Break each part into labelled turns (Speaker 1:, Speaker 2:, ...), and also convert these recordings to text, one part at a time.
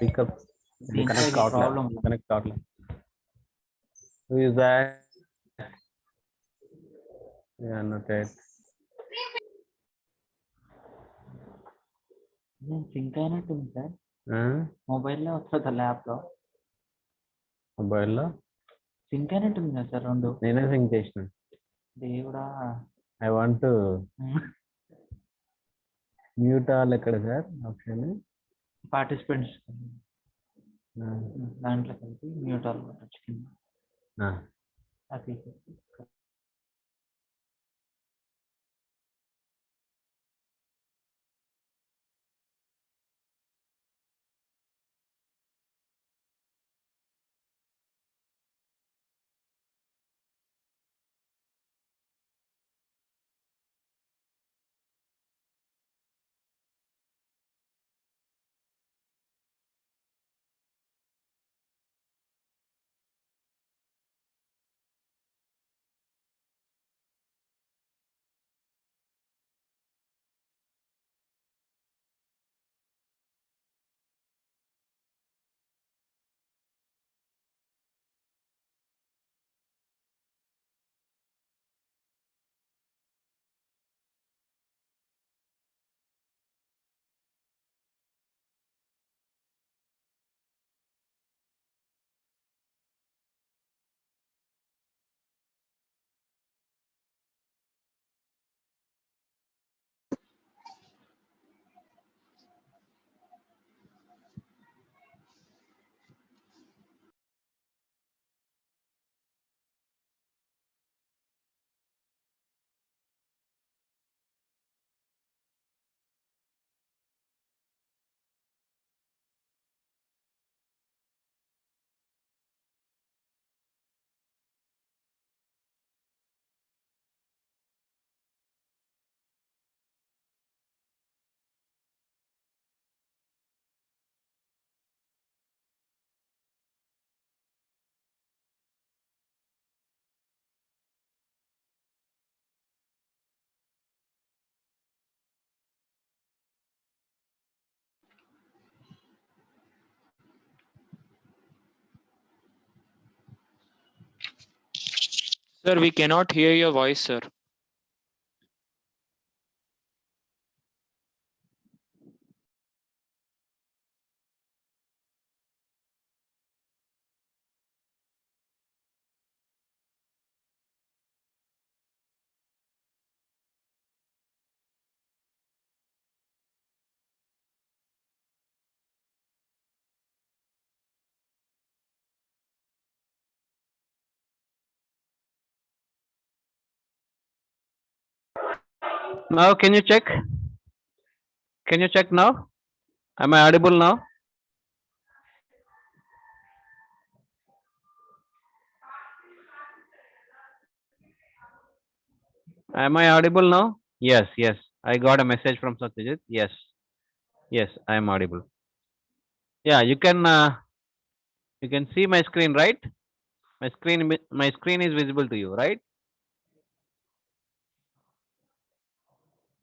Speaker 1: Pick up.
Speaker 2: దీంట్లో ఇది problem
Speaker 1: Connect out. Who is that? Yeah, noted.
Speaker 2: Sync అయినట్టుంది sir మొబైల్లో వస్తుంది ల్యాప్లో
Speaker 1: మొబైల్లో
Speaker 2: సింక్ అయినట్టుంది కదా సార్ రెండు
Speaker 1: నేనే సింక్ చేసిన
Speaker 2: దేవుడా
Speaker 1: ఐ వాంట్ మ్యూట్ ఆల్ ఎక్కడ సార్ ఆప్షన్
Speaker 2: పార్టిసిపెంట్స్ దాంట్లో కలిపి మ్యూట్ ఆల్ కొట్టచ్చు కింద అది
Speaker 3: Sir, we cannot hear your voice, sir.
Speaker 1: Now can you check? Can you check now? Am I audible now? Am I audible now? Yes, yes. I got a message from Satyajit. Yes, yes, I am audible. Yeah, you can see my screen, right? My screen is visible to you, right?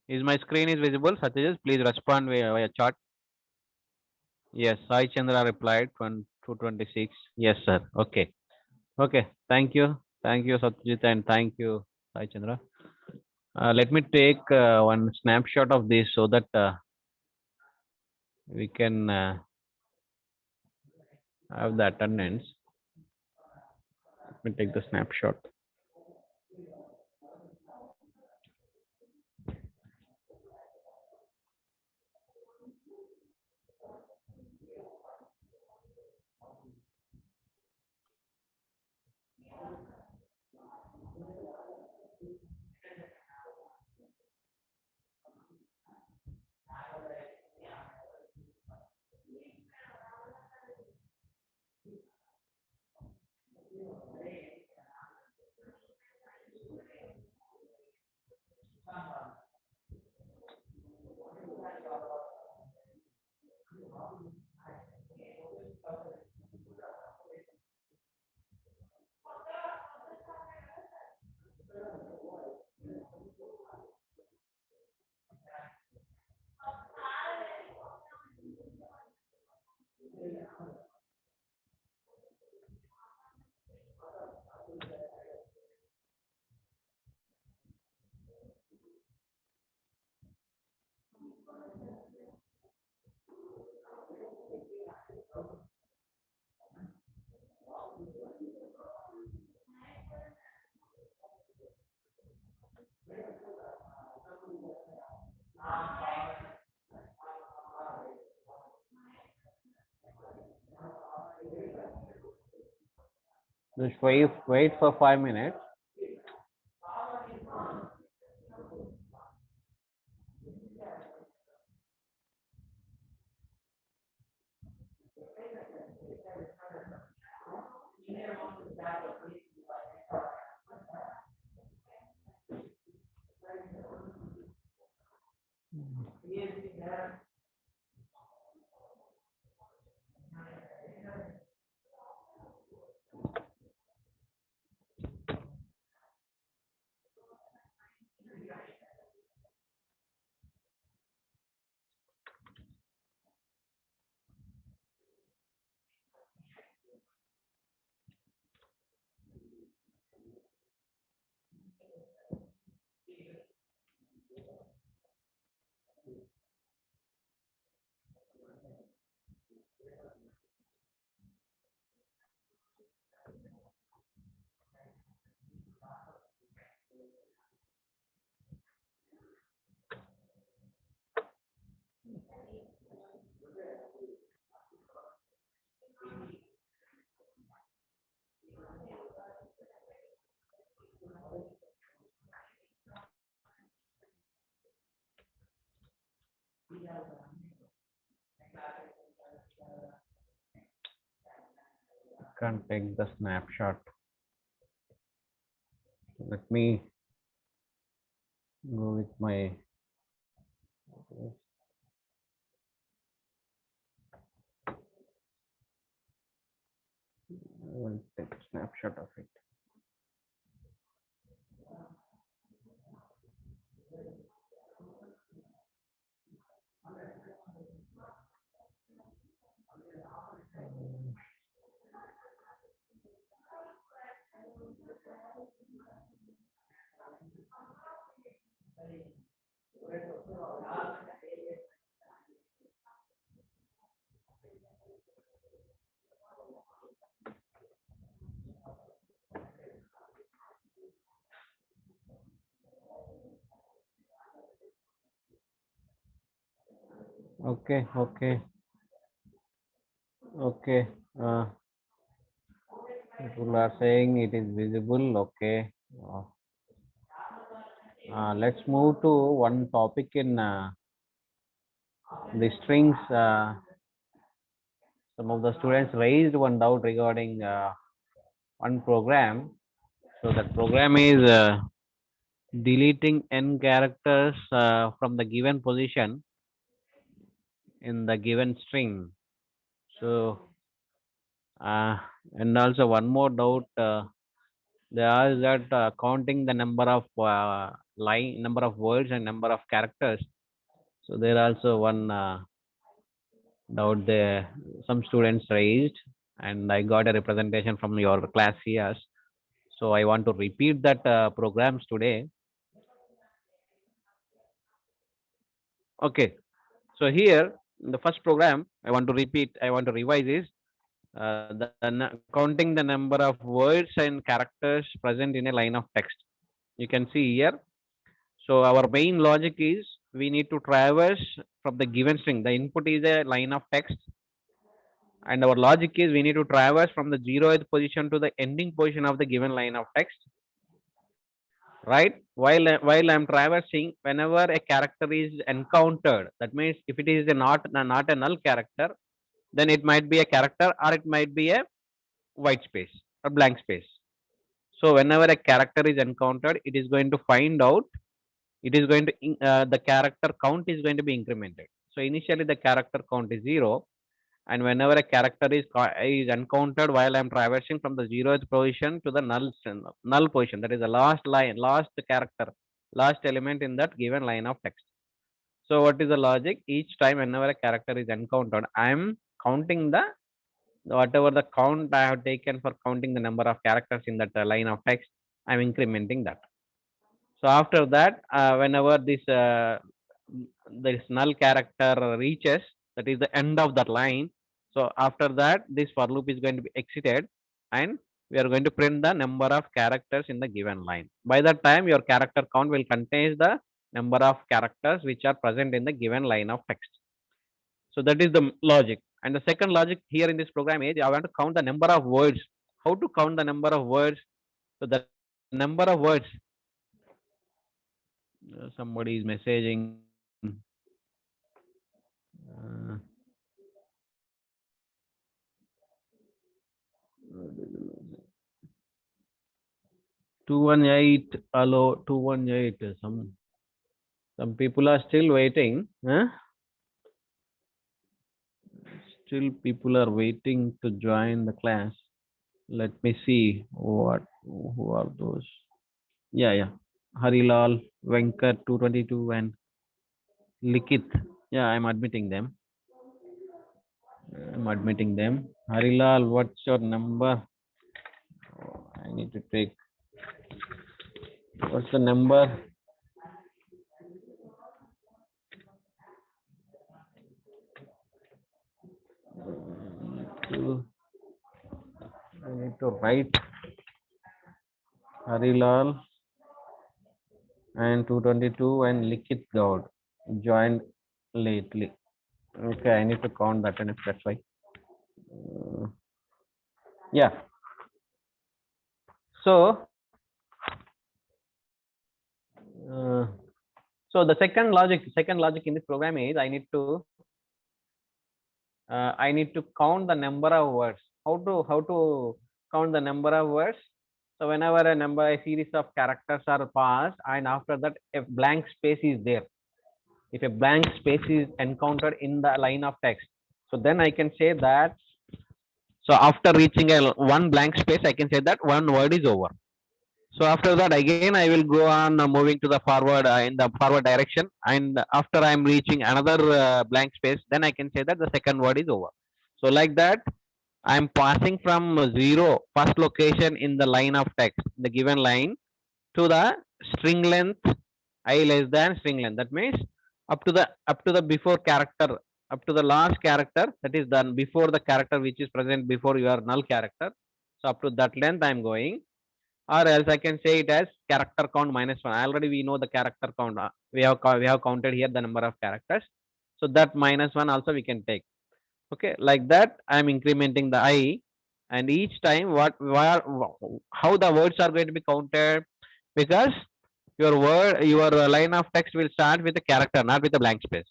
Speaker 1: Is my screen is visible? Satyajit, please respond via chat. Yes, Sai Chandra replied 226. Yes, sir. Okay. Okay. Thank you. Thank you, Satyajit, and thank you, Sai Chandra. Let me take one snapshot of this so that we can have the attendance. Let me take the snapshot. Just wait for 5 minutes. Can't take the snapshot. Let me go with my. I will take a snapshot of it. Okay. People are saying it is visible. Okay. Let's move to one topic in the strings. Some of the students raised one doubt regarding one program. So that program is deleting n characters from the given position in the given string. So and also one more doubt. There is that counting the number of number of words and number of characters. So there also one doubt there some students raised, and I got a representation from your class here. So I want to repeat that programs today. Okay. So here the first program I want to repeat, I want to revise is counting the number of words and characters present in a line of text. You can see here. So our main logic is we need to traverse from the given string. The input is a line of text, and our logic is we need to traverse from the 0th position to the ending position of the given line of text. Right? While I'm traversing, whenever a character is encountered, that means if it is not a null character, then it might be a character or it might be a white space or blank space. So whenever a character is encountered, it is going to find out, it is going to the character count is going to be incremented. So initially the character count is 0, and whenever a character is encountered while I'm traversing from the 0th position to the null position, that is the last character, last element in that given line of text. So what is the logic? Each time whenever a character is encountered, I'm counting the whatever the count I have taken for counting the number of characters in that line of text, I'm incrementing that. So after that, whenever this null character reaches, that is the end of that line. So after that, this for loop is going to be exited, and we are going to print the number of characters in the given line. By that time, your character count will contain the number of characters which are present in the given line of text. So that is the logic. And the second logic here in this program is I want to count the number of words how to count the number of words. So the number of words. Somebody is messaging. Uh, 218. Hello, 218. Some people are still waiting. Huh? Still people are waiting to join the class. Let me see who are those. Yeah. Harilal, Venkat 222 and Likit. Yeah, I'm admitting them. Harilal, what's your number? Oh, I need to take. What's the number? I need to write Harilal and 222 and Likit God joined lately. Okay, I need to count that and if that's why. Yeah. So, so the second logic in this program is I need to count the number of words. How to count the number of words? So whenever a series of characters are passed, and after that a blank space is there. If a blank space is encountered in the line of text, so then I can say that. So after reaching one blank space, I can say that one word is over. So after that, again I will go on moving to the forward in the forward direction, and after I am reaching another blank space, then I can say that the second word is over. So like that, I am passing from zero first location in the line of text, the given line, to the string length I less than string length. That means up to the before character, up to the last character, that is done before the character which is present before your null character. So up to that length I am going, or else I can say it as character count minus one. Already we know the character count. We have counted here the number of characters. So that minus one also we can take. Okay, like that I am incrementing the I, and each time how the words are going to be counted, because your line of text will start with a character, not with a blank space.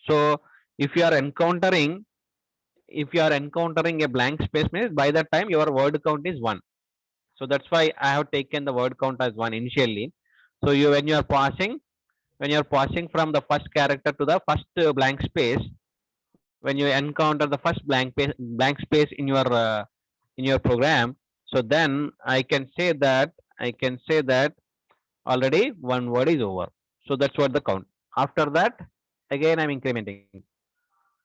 Speaker 1: So if you are encountering a blank space, means by that time your word count is one. So that's why I have taken the word count as one initially. So when you are passing from the first character to the first blank space, when you encounter the first blank space in your program, so then I can say that already one word is over. So that's what the count. After that, again I'm incrementing.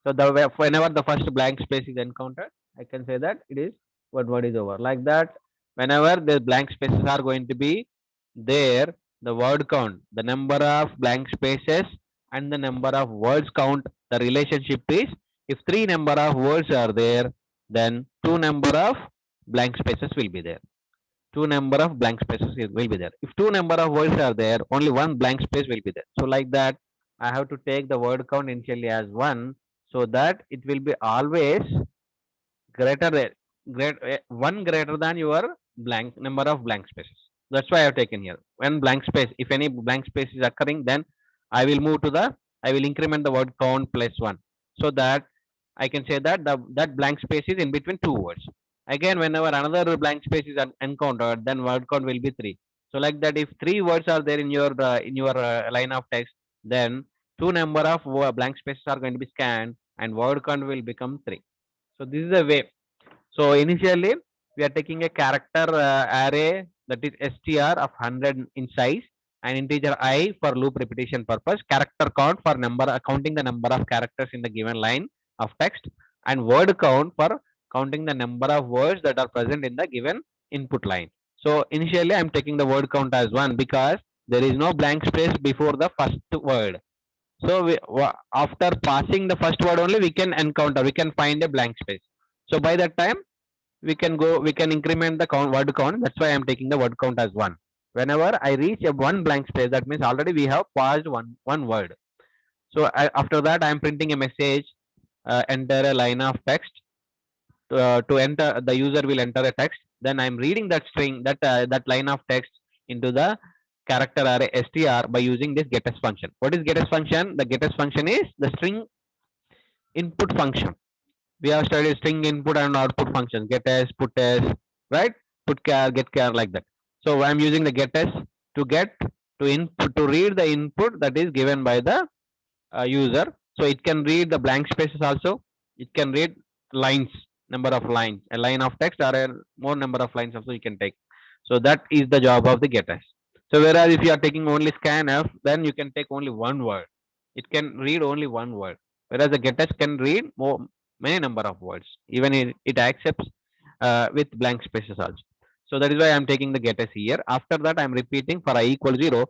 Speaker 1: So whenever the first blank space is encountered, I can say that it is one word is over. Like that, whenever the blank spaces are going to be there, the word count, the number of blank spaces and the number of words count, the relationship is, if three number of words are there, then two number of blank spaces will be there. Two number of blank spaces will be there. If two number of words are there, only one blank space will be there. So like that, I have to take the word count initially as one, so that it will be always one greater than your blank number of blank spaces. That's why I have taken here. When blank space, if any blank space is occurring, then I will increment the word count plus one, so that I can say that that blank space is in between two words. Again, whenever another blank space is encountered, then word count will be three. So like that, if three words are there in your line of text, then two number of blank spaces are going to be scanned, and word count will become three. So this is the way. So initially we are taking a character array, that is str of 100 in size, and integer I for loop repetition purpose, character count for counting the number of characters in the given line of text, and word count for counting the number of words that are present in the given input line. So initially I'm taking the word count as one, because there is no blank space before the first word. So after passing the first word only, we can find a blank space. So by that time we can increment the word count. That's why I'm taking the word count as one. Whenever I reach a one blank space, that means already we have passed one word. So after that I'm printing a message, enter a line of text. To enter, the user will enter a text. then I'm reading that string, that line of text into the character array str by using this getters function. What is getters function? The getters function is the string input function. We have studied string input and output functions, getters, putters, right? Put char, get char, like that. So I'm using the getters to get to input to read the input that is given by the user. So it can read the blank spaces also. It can read lines, number of lines, a line of text or a more number of lines also you can take. So that is the job of the getters. So whereas if you are taking only scanf, then you can take only one word. It can read only one word. Whereas the getters can read more many number of words. Even it accepts with blank spaces also. So that is why I'm taking the getters here. After that, I'm repeating for I equal 0,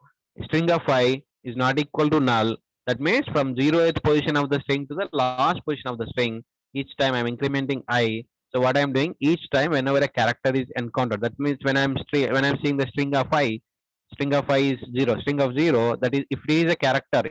Speaker 1: string of I is not equal to null. That means from 0th position of the string to the last position of the string, each time I'm incrementing I. So what I'm doing each time whenever a character is encountered, that means when I'm seeing the string of I is 0, string of 0, that is if it is a character,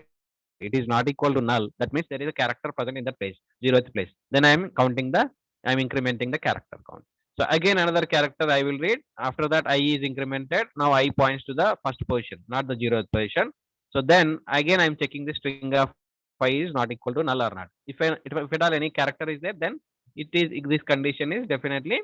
Speaker 1: it is not equal to null. That means there is a character present in that place, 0th place. Then I'm incrementing the character count. So again another character I will read. After that I is incremented. Now I points to the first position, not the 0th position. So then again I'm checking the string of I is not equal to null or not. If at all any character is there, then this condition is definitely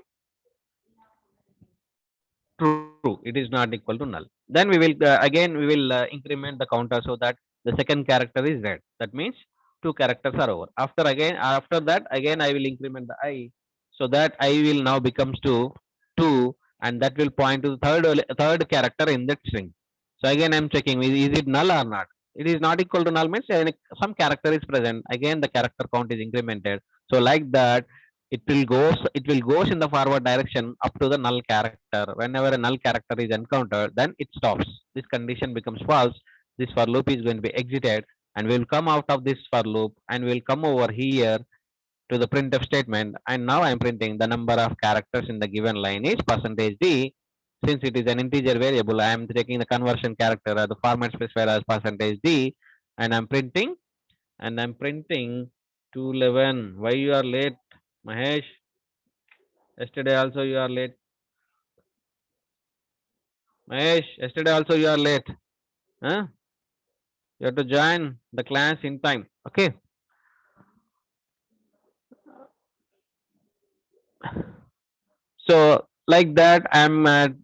Speaker 1: true. It is not equal to null. Then we will increment the counter so that the second character is red. That means two characters are over. After that again I will increment the I, so that I will now becomes to 2, and that will point to the third character in that string. So again I'm checking is it null or not. It is not equal to null means some character is present. Again the character count is incremented. So like that it will goes in the forward direction up to the null character. Whenever a null character is encountered, then it stops. This condition becomes false. This for loop is going to be exited, and we'll come out of this for loop and we'll come over here to the printf statement. And now I'm printing the number of characters in the given line is percentage %d. Since it is an integer variable, I am taking the conversion character or the format specifier as percentage %d, and I'm printing 211. Why you are late, Mahesh? Yesterday also you are late. Mahesh, yesterday also you are late. Huh? You have to join the class in time. Okay. So like that, I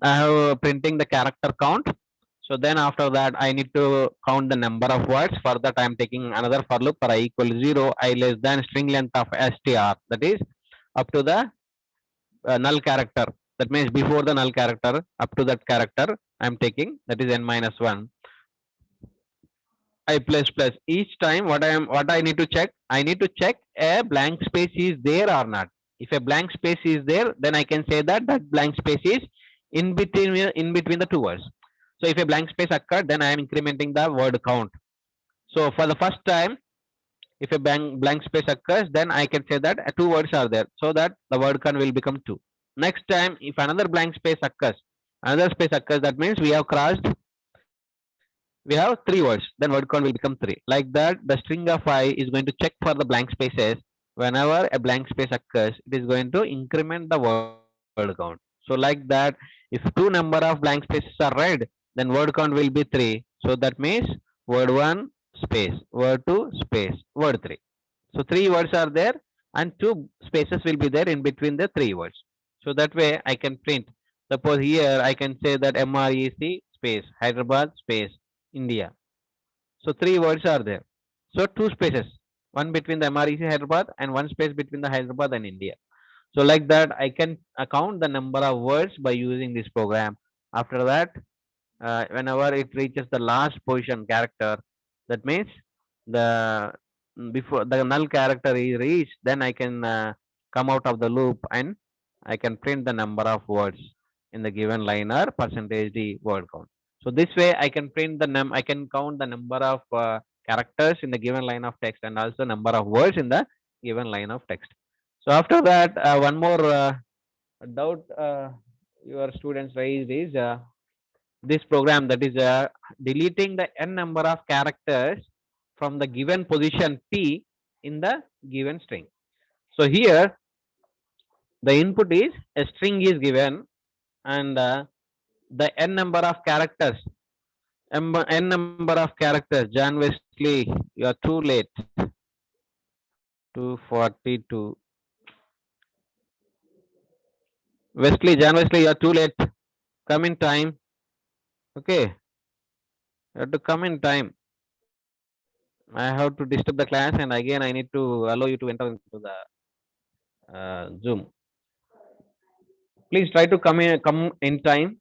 Speaker 1: have printing the character count. So then after that, I need to count the number of words. For that, I am taking another for loop for I equal 0, I less than string length of str. That is up to the null character. That means before the null character, up to that character, I am taking, that is n minus 1. I plus plus. Each time what I need to check, I need to check a blank space is there or not. If a blank space is there, then I can say that blank space is in between the two words. So if a blank space occurred, then I am incrementing the word count. So for the first time, if a blank space occurs, then I can say that two words are there, so that the word count will become 2. Next time, if another blank space occurs, that means we have 3 words, then word count will become 3. Like that, the string of I is going to check for the blank spaces. Whenever a blank space occurs, it is going to increment the word count. So like that, if two number of blank spaces are red, then word count will be 3. So that means word 1 space, word 2 space, word 3. So 3 words are there, and 2 spaces will be there in between the 3 words. So that way I can print. Suppose here I can say that MREC space, Hyderabad space, India. So 3 words are there. So 2 spaces, one between the MREC Hyderabad and one space between the Hyderabad and India. So like that, I can count the number of words by using this program. After that, whenever it reaches the last position character, that means the before the null character is reached, then I can come out of the loop and I can print the number of words in the given line or percentage %d word count. So this way I can I can count the number of characters in the given line of text and also number of words in the given line of text. So after that, one more doubt your students raised is this program, that is deleting the n number of characters from the given position p in the given string. So here the input is a string is given, and the n number of characters. N number of characters. Jan Wesley, you are too late. 242. Wesley, Jan Wesley, you are too late. Come in time. Okay, you have to come in time. I have to disturb the class, and again I need to allow you to enter into the Zoom. Please try to come in time.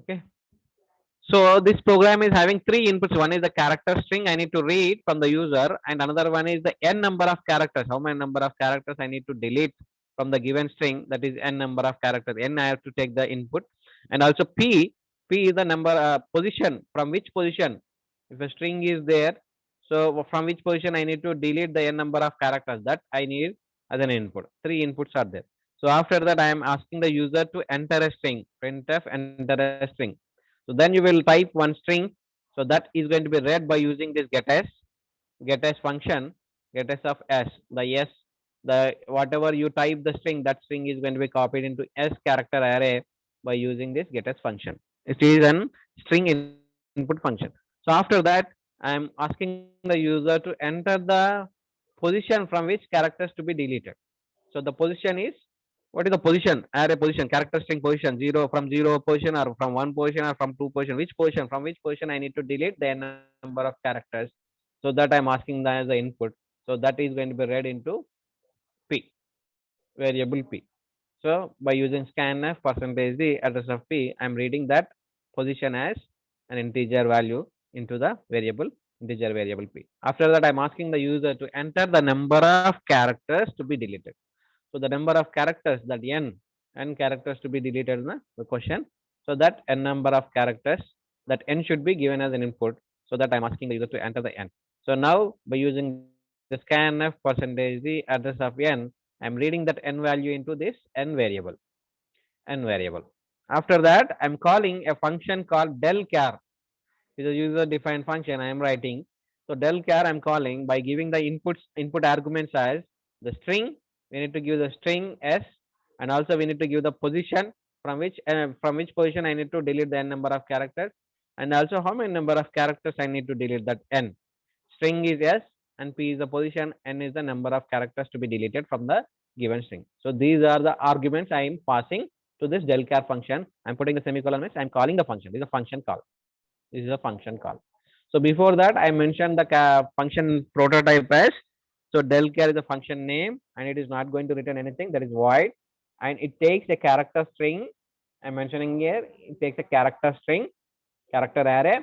Speaker 1: Okay. So this program is having three inputs. One is the character string I need to read from the user, and another one is the n number of characters. How many number of characters I need to delete from the given string, that is n number of characters. N I have to take the input, and also p. P is the number position, from which position. If a string is there, so from which position I need to delete the n number of characters, that I need as an input. Three inputs are there. So after that I am asking the user to enter a string. Printf enter a string. So then you will type one string. So that is going to be read by using this get s function, get s of s. The s, the whatever you type the string, that string is going to be copied into s character array by using this get s function. It is an string input function. So after that, I am asking the user to enter the position from which characters to be deleted. So the position is, what is the position? Array position, character string position, zero from zero position or from one position or from two position. Which position? From which position I need to delete the number of characters. So that I'm asking that as the input. So that is going to be read into p, variable p. So by using scanf percentage the address of p, I'm reading that position as an integer value into the integer variable p. After that, I'm asking the user to enter the number of characters to be deleted. So the number of characters, that n characters to be deleted in the question. So that n number of characters, that n should be given as an input. So that I'm asking the user to enter the n. So now by using the scanf percentage the address of n, I'm reading that n value into this n variable. After that, I'm calling a function called del char. It's a user defined function I am writing. So del char I'm calling by giving the input arguments as the string. We need to give the string s, and also we need to give the position from which position I need to delete the n number of characters, and also how many number of characters I need to delete, that n. String is s and p is the position, n is the number of characters to be deleted from the given string. So these are the arguments I am passing to this del char function. I'm putting the semicolon means I'm calling the function. This is a function call. This is a function call. So before that, I mentioned the function prototype as, so del char is a function name and it is not going to return anything, that is void, and it takes a character string. I'm mentioning here, it takes a character string, character array,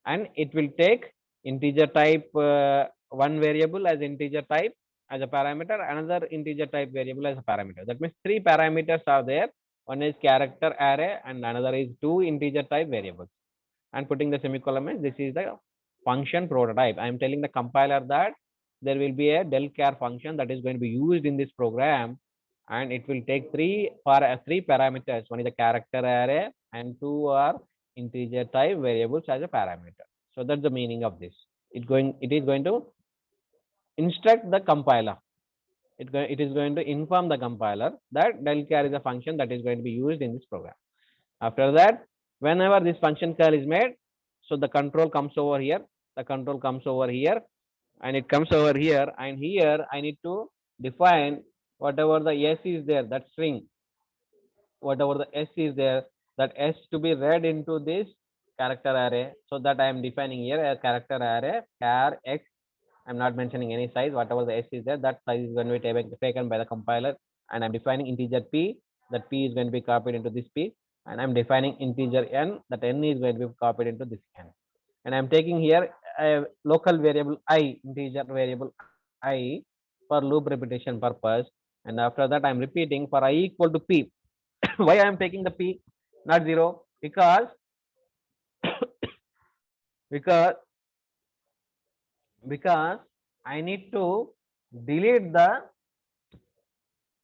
Speaker 1: and it will take integer type one variable as integer type as a parameter, another integer type variable as a parameter. That means three parameters are there. One is character array and another is two integer type variables. And putting the semicolon means this is the function prototype. I am telling the compiler that there will be a del char function that is going to be used in this program, and it will take three parameters. One is the character array and two are integer type variables as a parameter. So that's the meaning of this. It is going to instruct the compiler. It is going to inform the compiler that del char is a function that is going to be used in this program. After that, whenever this function call is made, so the control comes over here. The control comes over here, and it comes over here. And here I need to define whatever the s is there, that string, whatever the s is there, that s to be read into this character array. So that I am defining here a character array char x. I'm not mentioning any size. Whatever the s is there, that size is going to be taken by the compiler. And I'm defining integer p. That p is going to be copied into this p. And I'm defining integer n. That n is going to be copied into this n. And I'm taking here a local variable I, integer variable I, for loop repetition purpose. And after that, I'm repeating for I equal to p. Why I'm taking the p, not 0? Because because I need to delete the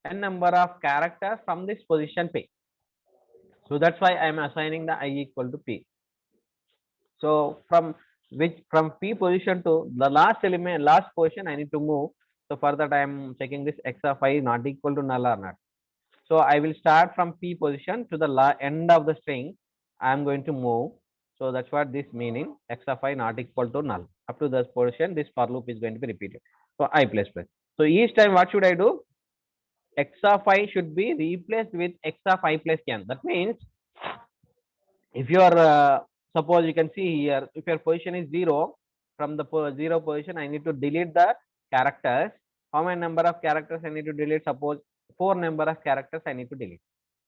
Speaker 1: n number of characters from this position p. So that's why I'm assigning the I equal to p. So from p position to the last element, last position I need to move. So for that I am checking this x of I not equal to null or not. So I will start from P position to the end of the string. I am going to move. So that's what this meaning, x of I not equal to null. Up to this position, this for loop is going to be repeated. So I plus plus. So each time what should I do? X of I should be replaced with x of I plus n. That means if you are suppose you can see here, if your position is 0, from the 0 position I need to delete the characters. How many number of characters I need to delete? Suppose 4 number of characters I need to delete.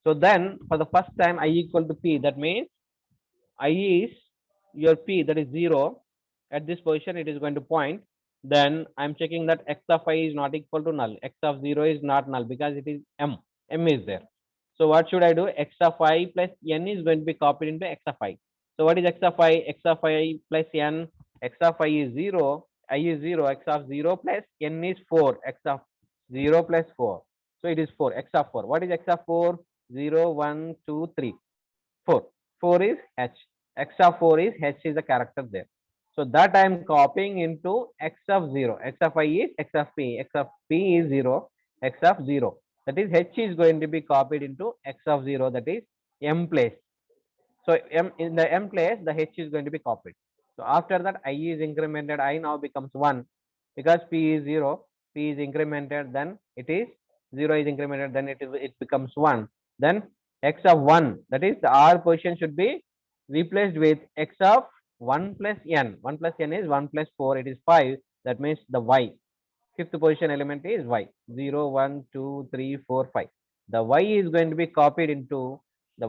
Speaker 1: So then for the first time I equal to P, that means I is your P, that is 0. At this position it is going to point. Then I'm checking that x of I is not equal to null. X of 0 is not null because it is M. M is there. So what should I do? X of I plus n is going to be copied into x of I. So what is x of I? X of I plus n. X of I is 0. I is 0. X of 0 plus n is 4. X of 0 plus 4. So it is 4. X of 4. What is x of 4? 0, 1, 2, 3. 4. 4 is h. X of 4 is h is the character there. So that I am copying into x of 0. X of I is x of p. X of p is 0. X of 0. That is h is going to be copied into x of 0. That is m place. So m in the m place, the h is going to be copied. So after that, I is incremented. I now becomes 1 because p is 0. P is incremented. Then it is 0 is incremented. Then it becomes 1. Then x of 1, that is the r position should be replaced with x of 1 plus n. 1 plus n is 1 plus 4. It is 5. That means the y. Fifth position element is y. 0, 1, 2, 3, 4, 5. The y is going to be copied into the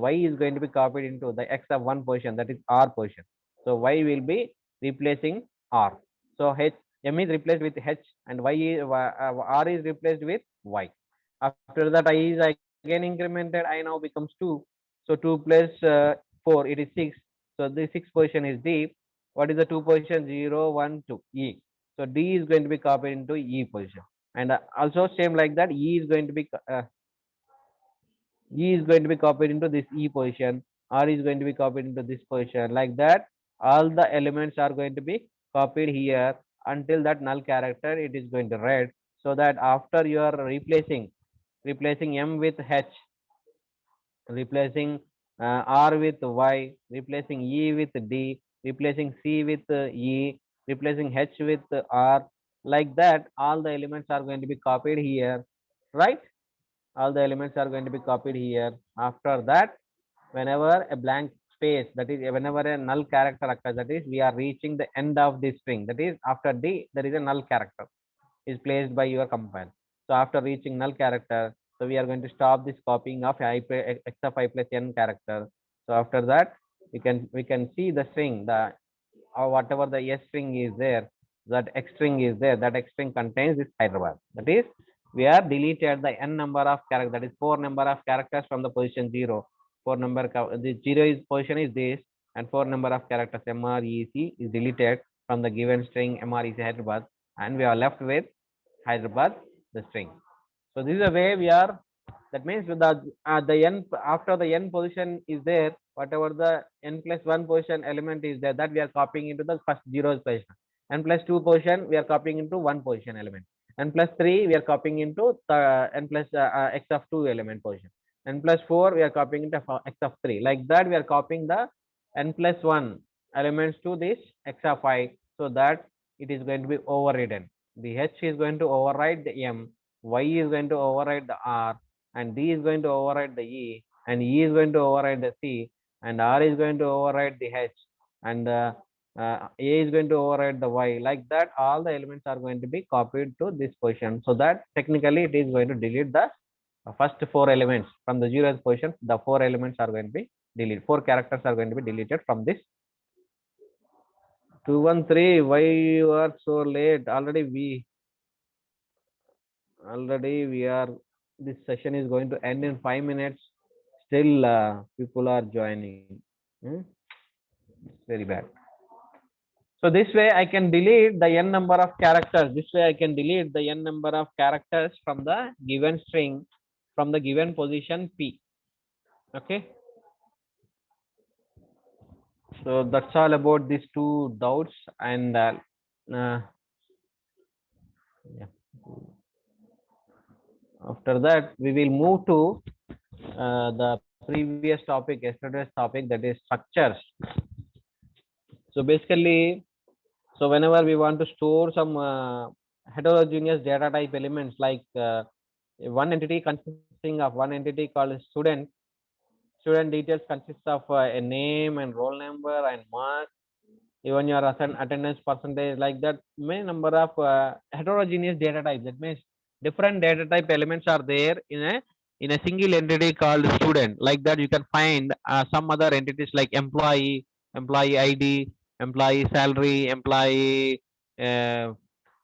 Speaker 1: x of 1 position, that is r position. So y will be replacing r. So h m is replaced with h and y is, r is replaced with y. After that I is again incremented. I now becomes 2. So 2 plus 4, it is 6. So the 6 position is d. What is the 2 position? 0, 1, 2, e. So d is going to be copied into e position. And also same like that, e is going to be copied into this e position. R is going to be copied into this position. Like that, all the elements are going to be copied here until that null character it is going to read. So that after you are replacing m with h, replacing r with y, replacing e with d, replacing c with e, replacing h with r. Like that, all the elements are going to be copied here, right? All the elements are going to be copied here. After that, whenever a blank space, that is whenever a null character occurs, that is we are reaching the end of this string, that is after d there is a null character is placed by your compile. So after reaching null character, so we are going to stop this copying of x of I plus n character. So after that, we can see the string, the or whatever the s string is there, that x string is there, that x string contains this Hyderabad. That is, we are deleted the n number of characters, that is 4 number of characters from the position 0. 4 number, the 0 is position is this, and 4 number of characters MREC is deleted from the given string MREC Hyderabad, and we are left with Hyderabad, the string. So this is the way we are. That means with the n, after the n position is there, whatever the n plus 1 position element is there, that we are copying into the first 0 position. N plus 2 position we are copying into 1 position element. N plus 3 we are copying into the n plus x of 2 element position. N plus 4 we are copying into x of 3. Like that we are copying the n plus 1 elements to this x of I, so that it is going to be overridden. The h is going to override the m, y is going to override the r, and d is going to override the e, and e is going to override the c, and r is going to override the h, and a is going to override the y. Like that, all the elements are going to be copied to this position, so that technically it is going to delete the first 4 elements from the 0th position. The 4 elements are going to be deleted. 4 characters are going to be deleted from this. 213, why you are so late? Already we are, this session is going to end in 5 minutes. Still people are joining. It's very bad. So this way I can delete the n number of characters. This way I can delete the n number of characters from the given string, from the given position P. Okay. So that's all about these 2 doubts, and yeah. After that we will move to the previous topic, yesterday's topic, that is structures. So basically, so whenever we want to store some heterogeneous data type elements like one entity consisting of one entity called student. Student details consists of a name and roll number and mark, even your attendance percentage, like that many number of heterogeneous data types. That means different data type elements are there in a single entity called student. Like that you can find some other entities like employee, employee ID, employee salary, employee uh,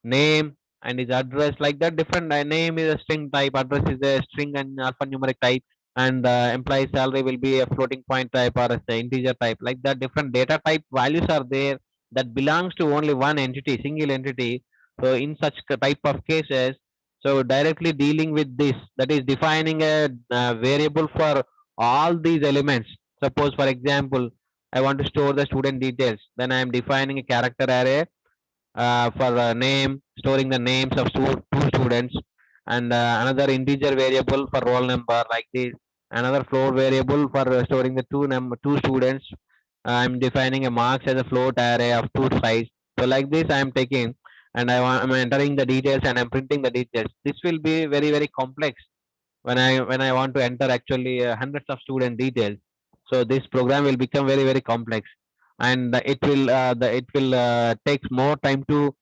Speaker 1: name and his address. Like that different name is a string type, address is a string and alphanumeric type, and employee salary will be a floating point type or as the integer type. Like that different data type values are there that belongs to only one entity, single entity. So in such type of cases, so directly dealing with this, that is defining a variable for all these elements. Suppose for example, I want to store the student details, then I am defining a character array for name, storing the names of two students, and another integer variable for roll number, like this. Another float variable for storing the two students. I'm defining a marks as a float array of two size. So like this, I'm taking and I'm entering the details and I'm printing the details. This will be very complex when I want to enter actually hundreds of student details. So this program will become very complex, and it will takes more time to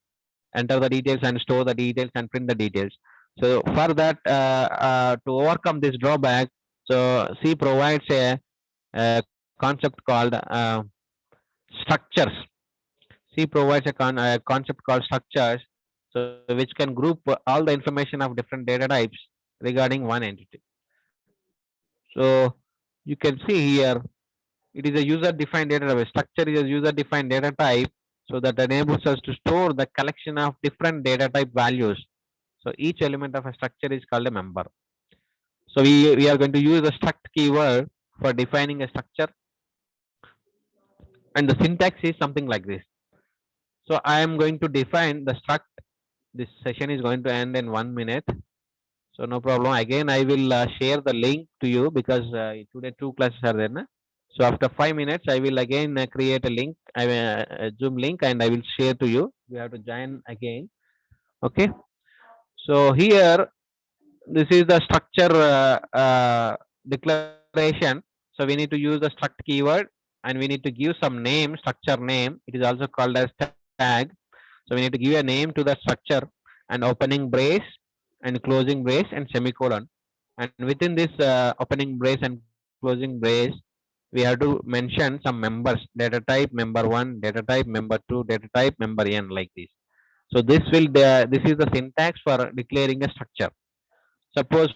Speaker 1: enter the details and store the details and print the details. So for that, to overcome this drawback, so C provides a concept called structures. C provides a concept called structures, so which can group all the information of different data types regarding one entity. So you can see here, it is a user-defined data type. Structure is a user-defined data type, so that enables us to store the collection of different data type values. So each element of a structure is called a member. So we are going to use the struct keyword for defining a structure, and the syntax is something like this. So I am going to define the struct. This session is going to end in 1 minute. So no problem. Again, I will share the link to you because today two classes are there. Na? So after 5 minutes, I will again create a link, a Zoom link, and I will share to you. You have to join again. Okay. So here, this is the structure declaration. So we need to use the struct keyword, and we need to give some name, structure name. It is also called as tag. So we need to give a name to the structure, and opening brace and closing brace and semicolon. And within this opening brace and closing brace, we have to mention some members: data type member 1, data type member 2, data type member n, like this. So this is the syntax for declaring a structure. Suppose